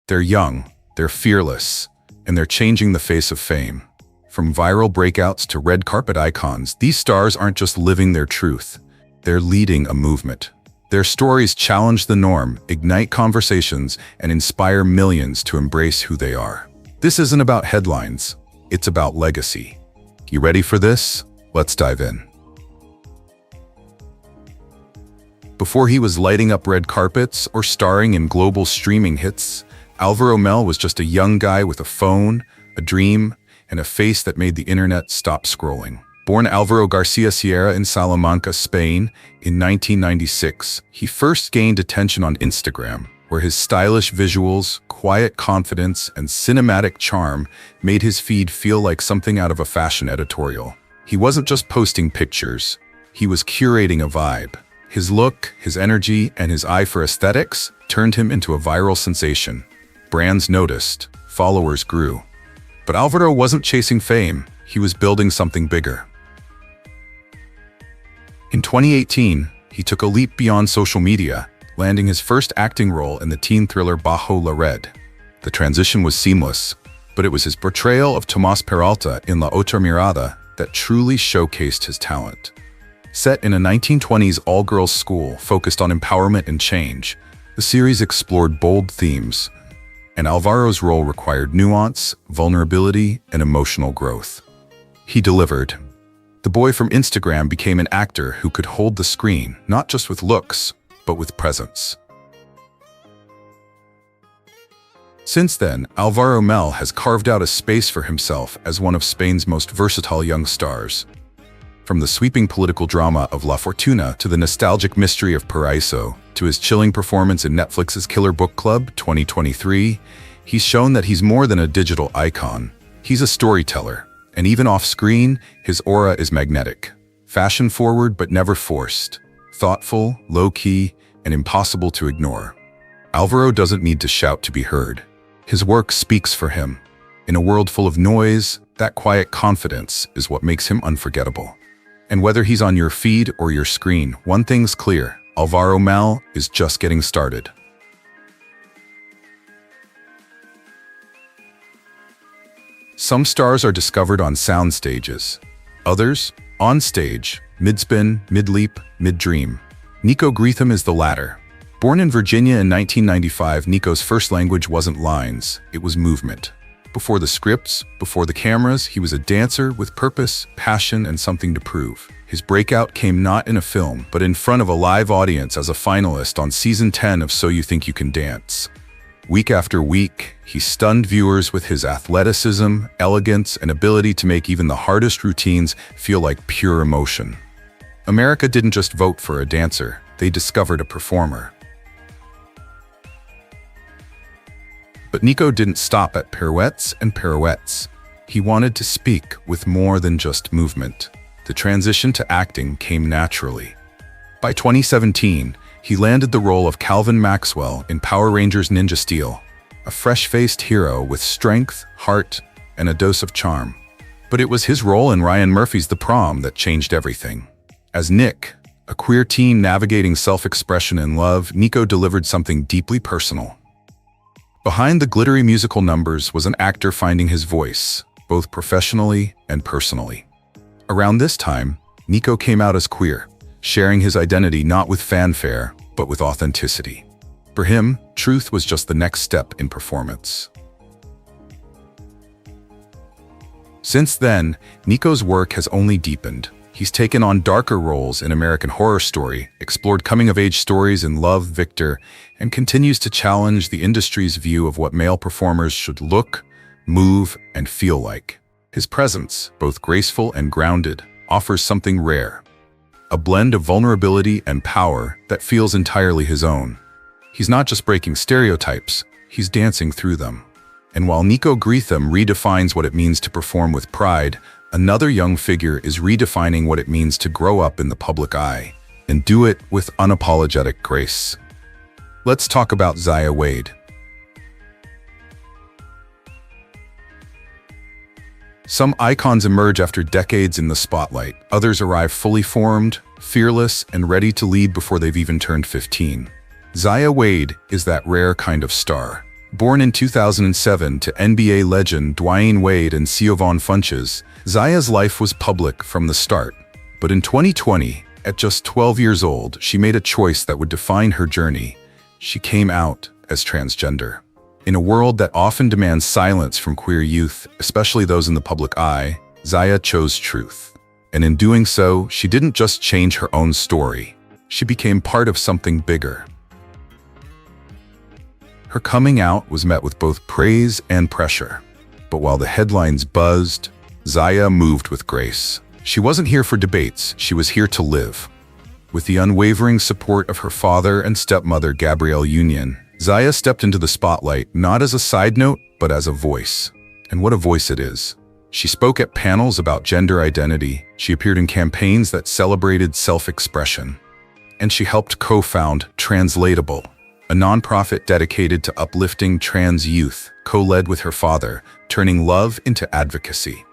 They're young, they're fearless, and they're changing the face of fame. From viral breakouts to red carpet icons, these stars aren't just living their truth, they're leading a movement. Their stories challenge the norm, ignite conversations, and inspire millions to embrace who they are. This isn't about headlines, it's about legacy. You ready for this? Let's dive in. Before he was lighting up red carpets or starring in global streaming hits, Alvaro Mel was just a young guy with a phone, a dream, and a face that made the internet stop scrolling. Born Alvaro Garcia Sierra in Salamanca, Spain, in 1996, he first gained attention on Instagram, where his stylish visuals, quiet confidence, and cinematic charm made his feed feel like something out of a fashion editorial. He wasn't just posting pictures, he was curating a vibe. His look, his energy, and his eye for aesthetics turned him into a viral sensation. Brands noticed, followers grew. But Alvaro wasn't chasing fame, he was building something bigger. In 2018, he took a leap beyond social media, landing his first acting role in the teen thriller Bajo la Red. The transition was seamless, but it was his portrayal of Tomás Peralta in La Otra Mirada that truly showcased his talent. Set in a 1920s all-girls school focused on empowerment and change, the series explored bold themes, and Alvaro's role required nuance, vulnerability, and emotional growth. He delivered. The boy from Instagram became an actor who could hold the screen, not just with looks, but with presence. Since then, Alvaro Mel has carved out a space for himself as one of Spain's most versatile young stars. From the sweeping political drama of La Fortuna to the nostalgic mystery of Paraíso, to his chilling performance in Netflix's Killer Book Club 2023, he's shown that he's more than a digital icon. He's a storyteller, and even off-screen, his aura is magnetic. Fashion-forward but never forced. Thoughtful, low-key, and impossible to ignore. Alvaro doesn't need to shout to be heard. His work speaks for him. In a world full of noise, that quiet confidence is what makes him unforgettable. And whether he's on your feed or your screen, one thing's clear: Alvaro Mel is just getting started. Some stars are discovered on sound stages. Others, on stage, mid-spin, mid-leap, mid-dream. Nico Greetham is the latter. Born in Virginia in 1995, Nico's first language wasn't lines, it was movement. Before the scripts, before the cameras, he was a dancer with purpose, passion, and something to prove. His breakout came not in a film, but in front of a live audience as a finalist on season 10 of So You Think You Can Dance. Week after week, he stunned viewers with his athleticism, elegance, and ability to make even the hardest routines feel like pure emotion. America didn't just vote for a dancer, they discovered a performer. But Nico didn't stop at pirouettes and pirouettes. He wanted to speak with more than just movement. The transition to acting came naturally. By 2017, he landed the role of Calvin Maxwell in Power Rangers Ninja Steel, a fresh-faced hero with strength, heart, and a dose of charm. But it was his role in Ryan Murphy's The Prom that changed everything. As Nick, a queer teen navigating self-expression and love, Nico delivered something deeply personal. Behind the glittery musical numbers was an actor finding his voice, both professionally and personally. Around this time, Nico came out as queer, sharing his identity not with fanfare, but with authenticity. For him, truth was just the next step in performance. Since then, Nico's work has only deepened. He's taken on darker roles in American Horror Story, explored coming-of-age stories in Love, Victor, and continues to challenge the industry's view of what male performers should look, move, and feel like. His presence, both graceful and grounded, offers something rare. A blend of vulnerability and power that feels entirely his own. He's not just breaking stereotypes, he's dancing through them. And while Nico Greetham redefines what it means to perform with pride, another young figure is redefining what it means to grow up in the public eye, and do it with unapologetic grace. Let's talk about Zaya Wade. Some icons emerge after decades in the spotlight. Others arrive fully formed, fearless, and ready to lead before they've even turned 15. Zaya Wade is that rare kind of star. Born in 2007 to NBA legend Dwayne Wade and Siobhan Funches, Zaya's life was public from the start. But in 2020, at just 12 years old, she made a choice that would define her journey. She came out as transgender. In a world that often demands silence from queer youth, especially those in the public eye, Zaya chose truth. And in doing so, she didn't just change her own story. She became part of something bigger. Her coming out was met with both praise and pressure. But while the headlines buzzed, Zaya moved with grace. She wasn't here for debates, she was here to live. With the unwavering support of her father and stepmother, Gabrielle Union, Zaya stepped into the spotlight not as a side note, but as a voice. And what a voice it is. She spoke at panels about gender identity, she appeared in campaigns that celebrated self-expression, and she helped co-found Translatable, a nonprofit dedicated to uplifting trans youth, co-led with her father, turning love into advocacy.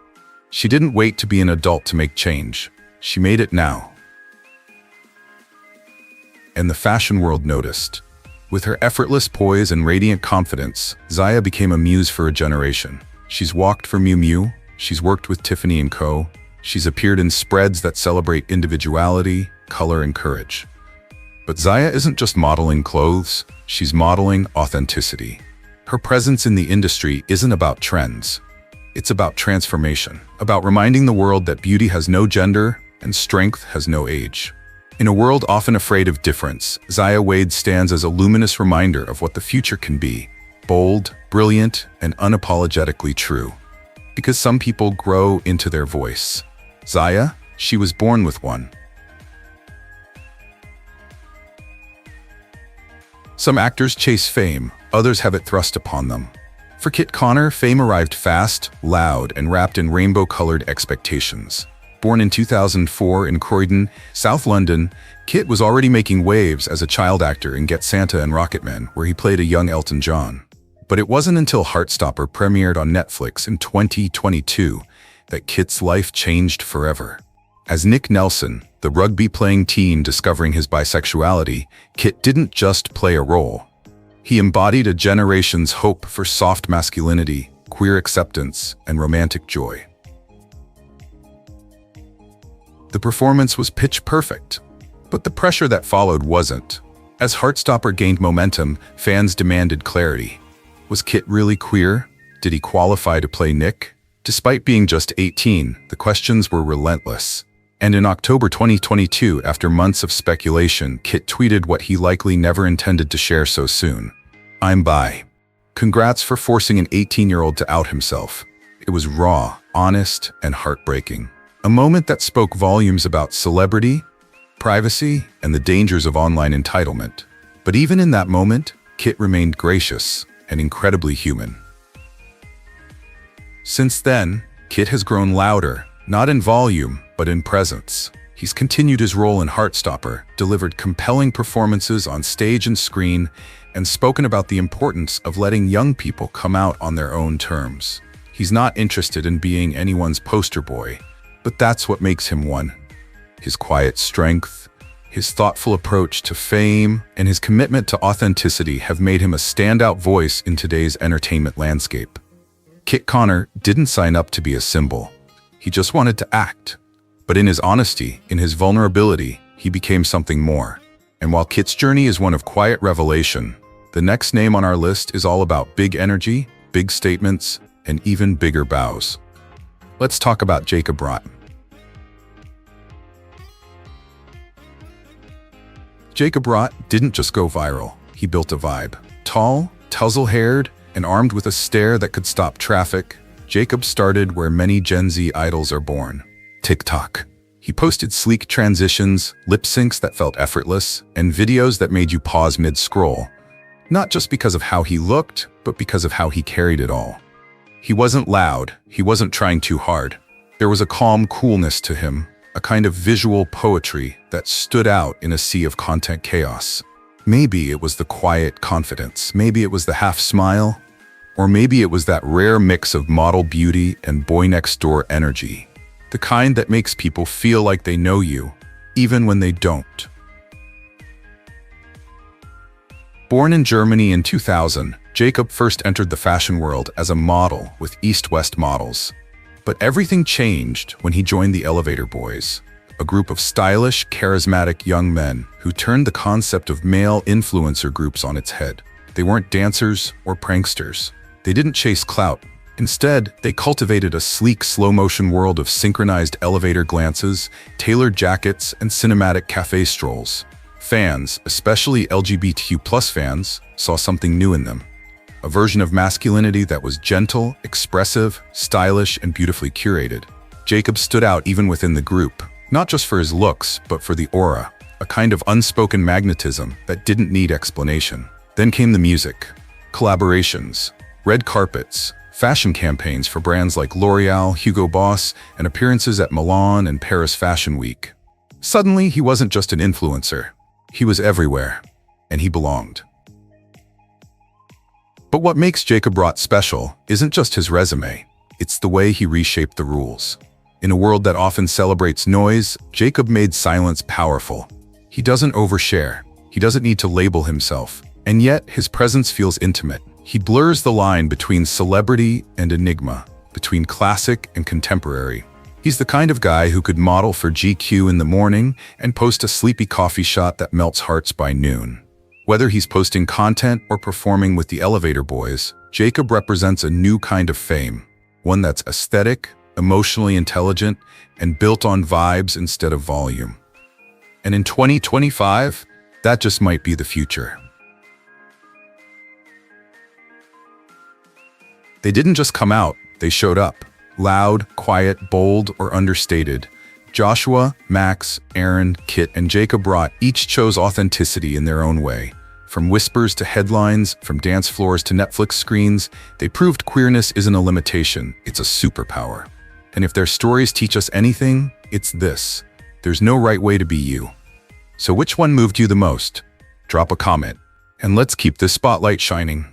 She didn't wait to be an adult to make change. She made it now. And the fashion world noticed. With her effortless poise and radiant confidence, Zaya became a muse for a generation. She's walked for Miu Miu, she's worked with Tiffany & Co., she's appeared in spreads that celebrate individuality, color, and courage. But Zaya isn't just modeling clothes, she's modeling authenticity. Her presence in the industry isn't about trends. It's about transformation, about reminding the world that beauty has no gender and strength has no age. In a world often afraid of difference, Zaya Wade stands as a luminous reminder of what the future can be: bold, brilliant, and unapologetically true. Because some people grow into their voice. Zaya, she was born with one. Some actors chase fame, others have it thrust upon them. For Kit Connor, fame arrived fast, loud, and wrapped in rainbow-colored expectations. Born in 2004 in Croydon, South London, Kit was already making waves as a child actor in Get Santa and Rocketman, where he played a young Elton John. But it wasn't until Heartstopper premiered on Netflix in 2022 that Kit's life changed forever. As Nick Nelson, the rugby-playing teen discovering his bisexuality, Kit didn't just play a role. He embodied a generation's hope for soft masculinity, queer acceptance, and romantic joy. The performance was pitch perfect, but the pressure that followed wasn't. As Heartstopper gained momentum, fans demanded clarity. Was Kit really queer? Did he qualify to play Nick? Despite being just 18, the questions were relentless. And in October 2022, after months of speculation, Kit tweeted what he likely never intended to share so soon. "I'm bi. Congrats for forcing an 18-year-old to out himself." It was raw, honest, and heartbreaking. A moment that spoke volumes about celebrity, privacy, and the dangers of online entitlement. But even in that moment, Kit remained gracious and incredibly human. Since then, Kit has grown louder, not in volume, but in presence. He's continued his role in Heartstopper, delivered compelling performances on stage and screen, and spoken about the importance of letting young people come out on their own terms. He's not interested in being anyone's poster boy, but that's what makes him one. His quiet strength, his thoughtful approach to fame, and his commitment to authenticity have made him a standout voice in today's entertainment landscape. Kit Connor didn't sign up to be a symbol. He just wanted to act. But in his honesty, in his vulnerability, he became something more. And while Kit's journey is one of quiet revelation, the next name on our list is all about big energy, big statements, and even bigger bows. Let's talk about Jacob Rott. Jacob Rott didn't just go viral, he built a vibe. Tall, tousled-haired, and armed with a stare that could stop traffic, Jacob started where many Gen Z idols are born: TikTok. He posted sleek transitions, lip syncs that felt effortless, and videos that made you pause mid-scroll. Not just because of how he looked, but because of how he carried it all. He wasn't loud, he wasn't trying too hard. There was a calm coolness to him, a kind of visual poetry that stood out in a sea of content chaos. Maybe it was the quiet confidence, maybe it was the half smile, or maybe it was that rare mix of model beauty and boy-next-door energy. The kind that makes people feel like they know you, even when they don't. Born in Germany in 2000, Jacob first entered the fashion world as a model with East-West Models. But everything changed when he joined the Elevator Boys, a group of stylish, charismatic young men who turned the concept of male influencer groups on its head. They weren't dancers or pranksters. They didn't chase clout. Instead, they cultivated a sleek, slow-motion world of synchronized elevator glances, tailored jackets, and cinematic cafe strolls. Fans, especially LGBTQ+ fans, saw something new in them. A version of masculinity that was gentle, expressive, stylish, and beautifully curated. Jacob stood out even within the group, not just for his looks, but for the aura, a kind of unspoken magnetism that didn't need explanation. Then came the music, collaborations, red carpets, fashion campaigns for brands like L'Oreal, Hugo Boss, and appearances at Milan and Paris Fashion Week. Suddenly, he wasn't just an influencer. He was everywhere, and he belonged. But what makes Jacob Rott special isn't just his resume, it's the way he reshaped the rules. In a world that often celebrates noise, Jacob made silence powerful. He doesn't overshare, he doesn't need to label himself, and yet his presence feels intimate. He blurs the line between celebrity and enigma, between classic and contemporary. He's the kind of guy who could model for GQ in the morning and post a sleepy coffee shot that melts hearts by noon. Whether he's posting content or performing with the Elevator Boys, Jacob represents a new kind of fame, one that's aesthetic, emotionally intelligent, and built on vibes instead of volume. And in 2025, that just might be the future. They didn't just come out, they showed up. Loud, quiet, bold, or understated. Joshua, Max, Aaron, Kit, and Jacob Rott each chose authenticity in their own way. From whispers to headlines, from dance floors to Netflix screens, they proved queerness isn't a limitation, it's a superpower. And if their stories teach us anything, it's this: there's no right way to be you. So which one moved you the most? Drop a comment, and let's keep this spotlight shining.